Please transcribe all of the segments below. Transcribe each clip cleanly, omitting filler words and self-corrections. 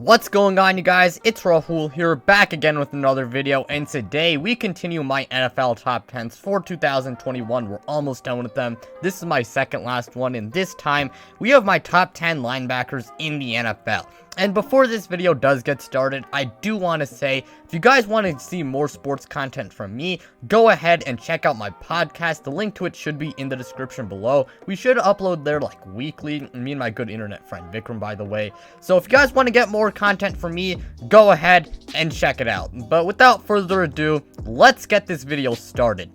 What's going on, you guys? It's Rahul here, back again with another video, and today we continue my NFL top 10s for 2021. We're almost done with them. This is my second last one, and this time we have my top 10 linebackers in the NFL. And before this video does get started, I do want to say, if you guys want to see more sports content from me, go ahead and check out my podcast. The link to it should be in the description below. We should upload there like weekly. Me and my good internet friend Vikram, by the way. So if you guys want to get more content from me, go ahead and check it out. But without further ado, let's get this video started.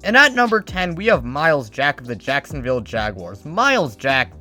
And at number 10, we have Myles Jack of the Jacksonville Jaguars. Myles Jack,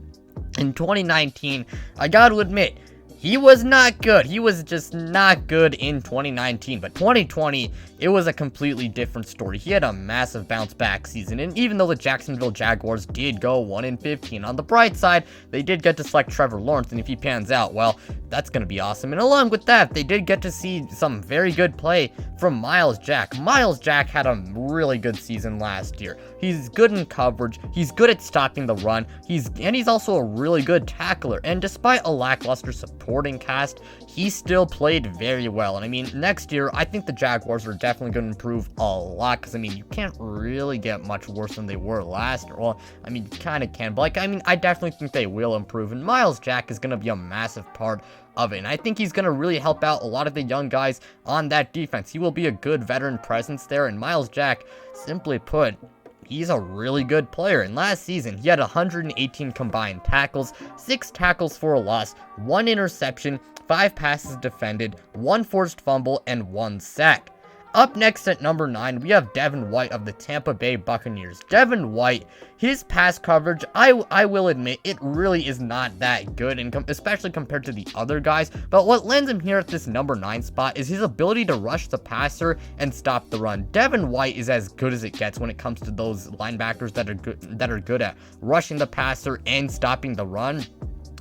in 2019, I gotta admit, he was not good. He was just not good in 2019. But 2020, it was a completely different story. He had a massive bounce back season. And even though the Jacksonville Jaguars did go 1-15, on the bright side, they did get to select Trevor Lawrence. And if he pans out, well, that's going to be awesome. And along with that, they did get to see some very good play from Myles Jack. Myles Jack had a really good season last year. He's good in coverage. He's good at stopping the run. He's also a really good tackler. And despite a lackluster supporting cast, he still played very well. And I mean, next year, I think the Jaguars are definitely going to improve a lot, because I mean, you can't really get much worse than they were last year. Well, I mean, you kind of can, but like, I mean, I definitely think they will improve, and Myles Jack is going to be a massive part of it. And I think he's going to really help out a lot of the young guys on that defense. He will be a good veteran presence there, and Myles Jack, simply put, he's a really good player. And last season, he had 118 combined tackles, 6 tackles for a loss, 1 interception, 5 passes defended, 1 forced fumble, and 1 sack. Up next at number 9, we have Devin White of the Tampa Bay Buccaneers. Devin White, his pass coverage, I will admit, it really is not that good, and especially compared to the other guys. But what lands him here at this number 9 spot is his ability to rush the passer and stop the run. Devin White is as good as it gets when it comes to those linebackers that are good at rushing the passer and stopping the run.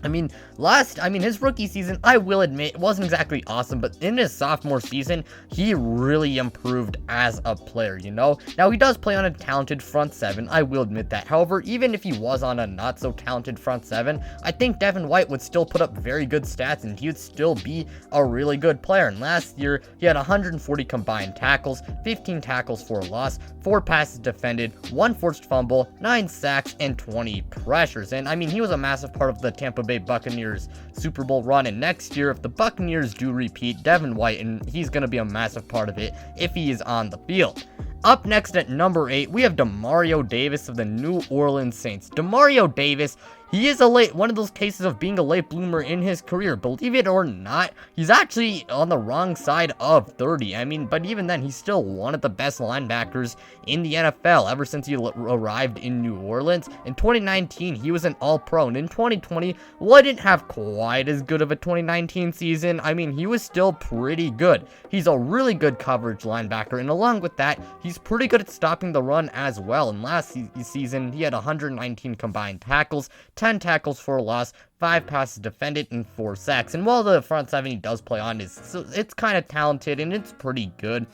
I mean, his rookie season, I will admit, it wasn't exactly awesome, but in his sophomore season, he really improved as a player, you know? Now, he does play on a talented front 7, I will admit that. However, even if he was on a not-so-talented front 7, I think Devin White would still put up very good stats, and he would still be a really good player. And last year, he had 140 combined tackles, 15 tackles for a loss, 4 passes defended, 1 forced fumble, 9 sacks, and 20 pressures. And, I mean, he was a massive part of the Tampa Bay Buccaneers Super Bowl run, and next year, if the Buccaneers do repeat, Devin White, and he's going to be a massive part of it if he is on the field. Up next at number 8, we have Demario Davis of the New Orleans Saints. Demario Davis, he is one of those cases of being a late bloomer in his career. Believe it or not, he's actually on the wrong side of 30. I mean, but even then, he's still one of the best linebackers in the NFL ever since he arrived in New Orleans. In 2019, he was an All-Pro, and in 2020, well, I didn't have quite as good of a 2019 season. I mean, he was still pretty good. He's a really good coverage linebacker, and along with that, he's pretty good at stopping the run as well. And last season, he had 119 combined tackles, 10 tackles for a loss, 5 passes defended, and 4 sacks. And while the front 7 he does play on it's kind of talented and it's pretty good,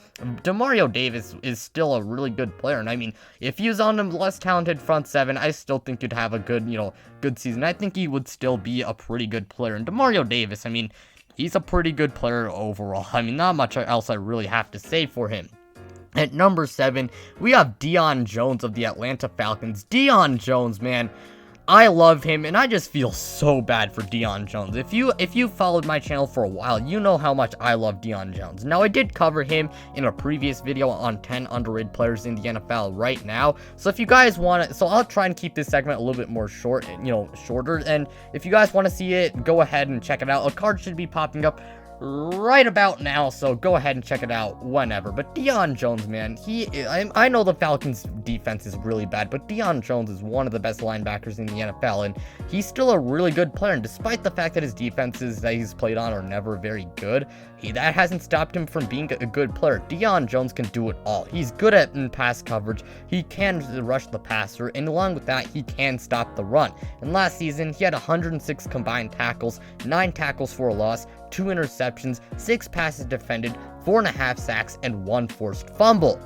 Demario Davis is still a really good player. And I mean, if he was on a less talented front 7, I still think he'd have a good season. I think he would still be a pretty good player. And Demario Davis, I mean, he's a pretty good player overall. I mean, not much else I really have to say for him. At number 7, we have Dion Jones of the Atlanta Falcons. Dion Jones, man, I love him, and I just feel so bad for Dion Jones. If you followed my channel for a while, you know how much I love Dion Jones. Now, I did cover him in a previous video on 10 underrated players in the NFL right now. So if you guys want to, so I'll try and keep this segment a little bit more shorter. And if you guys want to see it, go ahead and check it out. A card should be popping up right about now, so go ahead and check it out whenever. But Dion Jones, man, I know the Falcons defense is really bad, but Dion Jones is one of the best linebackers in the NFL, and he's still a really good player. And despite the fact that his defenses that he's played on are never very good, that hasn't stopped him from being a good player. Dion Jones can do it all. He's good at pass coverage, he can rush the passer, and along with that, he can stop the run. And last season, he had 106 combined tackles, 9 tackles for a loss, 2 interceptions, 6 passes defended, 4.5 sacks, and 1 forced fumble.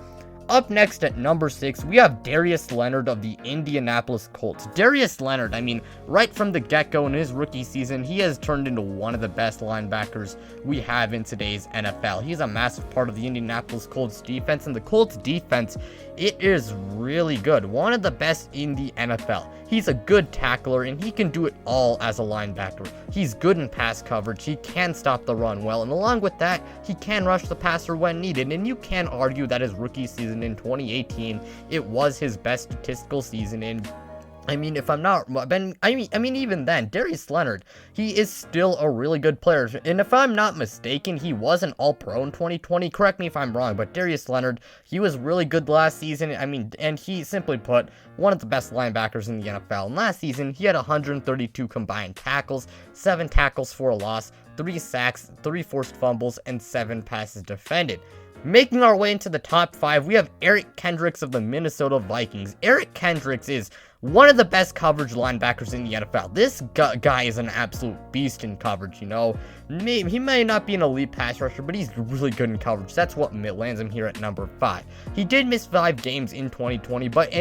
Up next at number 6, we have Darius Leonard of the Indianapolis Colts. Darius Leonard, I mean, right from the get-go in his rookie season, he has turned into one of the best linebackers we have in today's NFL. He's a massive part of the Indianapolis Colts defense, and the Colts defense, it is really good. One of the best in the NFL. He's a good tackler, and he can do it all as a linebacker. He's good in pass coverage. He can stop the run well, and along with that, he can rush the passer when needed. And you can argue that his rookie season in 2018, it was his best statistical season in. I mean, if I'm not, I mean, even then, Darius Leonard, he is still a really good player. And if I'm not mistaken, he was an All-Pro in 2020. Correct me if I'm wrong, but Darius Leonard, he was really good last season. I mean, and he, simply put, one of the best linebackers in the NFL. And last season, he had 132 combined tackles, 7 tackles for a loss, 3 sacks, 3 forced fumbles, and 7 passes defended. Making our way into the top 5, we have Eric Kendricks of the Minnesota Vikings. Eric Kendricks is one of the best coverage linebackers in the NFL. This guy is an absolute beast in coverage, you know. He may not be an elite pass rusher, but he's really good in coverage. That's what lands him here at number 5. He did miss 5 games in 2020, but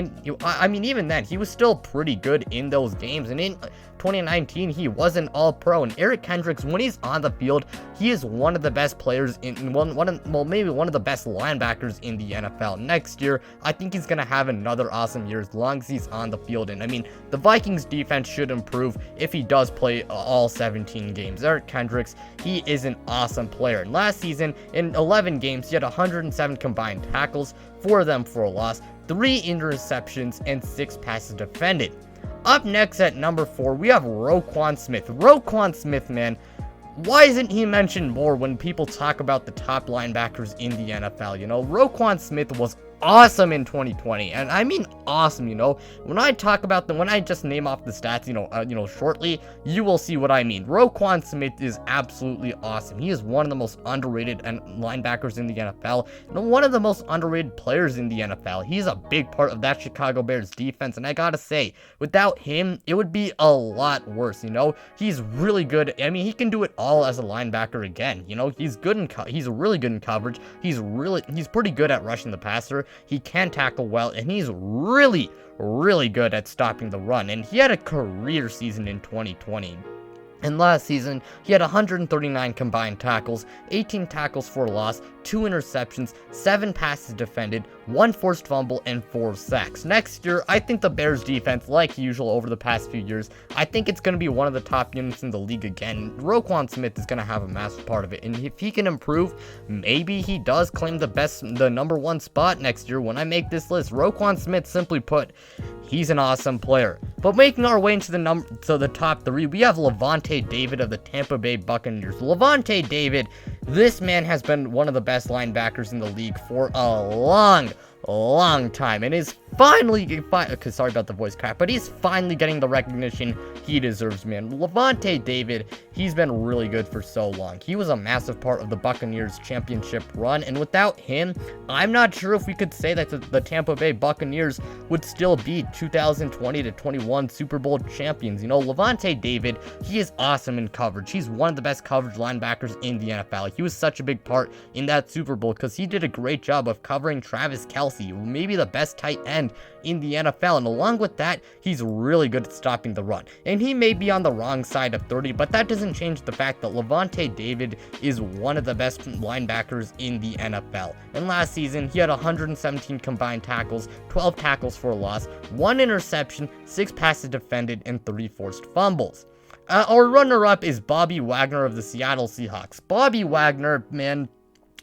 I mean, even then, he was still pretty good in those games. And in 2019, he was an All-Pro. And Eric Kendricks, when he's on the field, he is one of the best players maybe one of the best linebackers in the NFL. Next year, I think he's gonna have another awesome year as long as he's on the field. And I mean, the Vikings defense should improve if he does play all 17 games. Eric Kendricks, he is an awesome player. And last season, in 11 games, he had 107 combined tackles, 4 of them for a loss, 3 interceptions, and 6 passes defended. Up next at number 4, we have Roquan Smith. Roquan Smith, man, why isn't he mentioned more when people talk about the top linebackers in the NFL? You know, Roquan Smith was awesome in 2020, and I mean awesome. You know, when I talk about when I just name off the stats, shortly, you will see what I mean. Roquan Smith is absolutely awesome. He is one of the most underrated linebackers in the NFL, and one of the most underrated players in the NFL. He's a big part of that Chicago Bears defense, and I gotta say, without him, it would be a lot worse. You know, he's really good. I mean, he can do it all as a linebacker again. You know, he's good he's really good in coverage. He's pretty good at rushing the passer. He can tackle well, and he's really, really good at stopping the run. And he had a career season in 2020. And last season, he had 139 combined tackles, 18 tackles for loss, 2 interceptions, 7 passes defended, 1 forced fumble, and 4 sacks. Next year, I think the Bears defense, like usual over the past few years, I think it's going to be one of the top units in the league again. Roquan Smith is going to have a massive part of it. And if he can improve, maybe he does claim the number 1 spot next year when I make this list. Roquan Smith, simply put, he's an awesome player. But making our way into the top 3, we have Levante David of the Tampa Bay Buccaneers. Levante David, this man has been one of the best linebackers in the league for a long time, and is finally, sorry about the voice crack, but he's finally getting the recognition he deserves, man. Levante David, he's been really good for so long. He was a massive part of the Buccaneers championship run, and without him, I'm not sure if we could say that the Tampa Bay Buccaneers would still be 2020 to 21 Super Bowl champions. You know, Levante David, he is awesome in coverage. He's one of the best coverage linebackers in the NFL. He was such a big part in that Super Bowl because he did a great job of covering Travis Kelce, maybe the best tight end in the NFL, and along with that, he's really good at stopping the run. And he may be on the wrong side of 30, but that doesn't change the fact that Levante David is one of the best linebackers in the NFL. And last season, he had 117 combined tackles, 12 tackles for a loss, 1 interception, 6 passes defended, and 3 forced fumbles. Our runner-up is Bobby Wagner of the Seattle Seahawks. Bobby Wagner, man,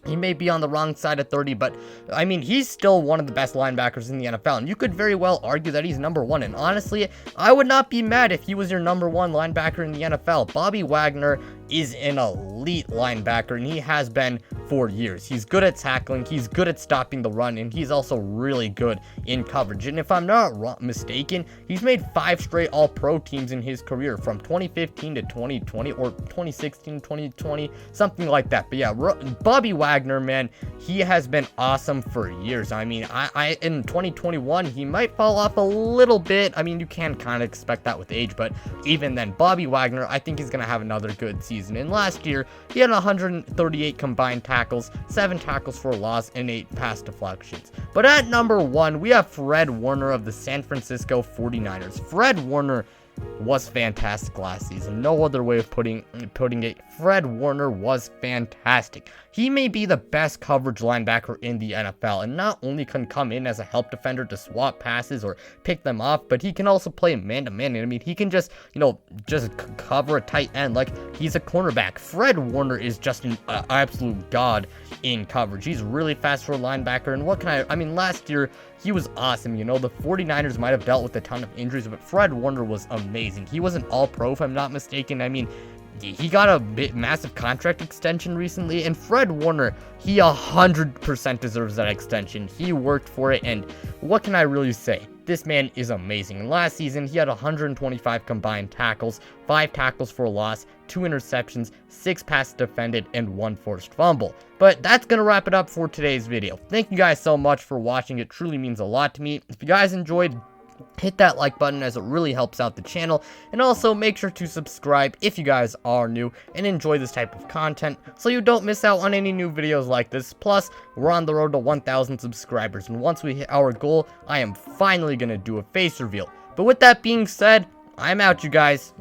he may be on the wrong side of 30, but, I mean, he's still one of the best linebackers in the NFL, and you could very well argue that he's number 1, and honestly, I would not be mad if he was your number 1 linebacker in the NFL. Bobby Wagner is an elite linebacker, and he has been for years. He's good at tackling, he's good at stopping the run, and he's also really good in coverage. And if I'm not mistaken, he's made 5 straight All-Pro teams in his career from 2015 to 2020, or 2016 to 2020, something like that. But yeah, Bobby Wagner, man, he has been awesome for years. I mean, in 2021, he might fall off a little bit. I mean, you can kind of expect that with age, but even then, Bobby Wagner, I think he's going to have another good season season. And last year, he had 138 combined tackles, 7 tackles for a loss, and 8 pass deflections. But at number 1, we have Fred Warner of the San Francisco 49ers. Fred Warner was fantastic last season. No other way of putting it. Fred Warner was fantastic. He may be the best coverage linebacker in the NFL, and not only can come in as a help defender to swap passes or pick them off, but he can also play man-to-man. I mean, he can just, just cover a tight end like he's a cornerback. Fred Warner is just an absolute god in coverage. He's really fast for a linebacker, and I mean, last year, he was awesome. The 49ers might have dealt with a ton of injuries, but Fred Warner was amazing. He was an all-pro, if I'm not mistaken. I mean, he got a massive contract extension recently, and Fred Warner, he 100% deserves that extension. He worked for it, and what can I really say? This man is amazing. And last season, he had 125 combined tackles, 5 tackles for a loss, 2 interceptions, 6 passes defended, and 1 forced fumble. But that's going to wrap it up for today's video. Thank you guys so much for watching. It truly means a lot to me. If you guys enjoyed, hit that like button as it really helps out the channel, and also make sure to subscribe if you guys are new and enjoy this type of content so you don't miss out on any new videos like this. Plus, we're on the road to 1,000 subscribers, and once we hit our goal, I am finally gonna do a face reveal. But with that being said, I'm out, you guys.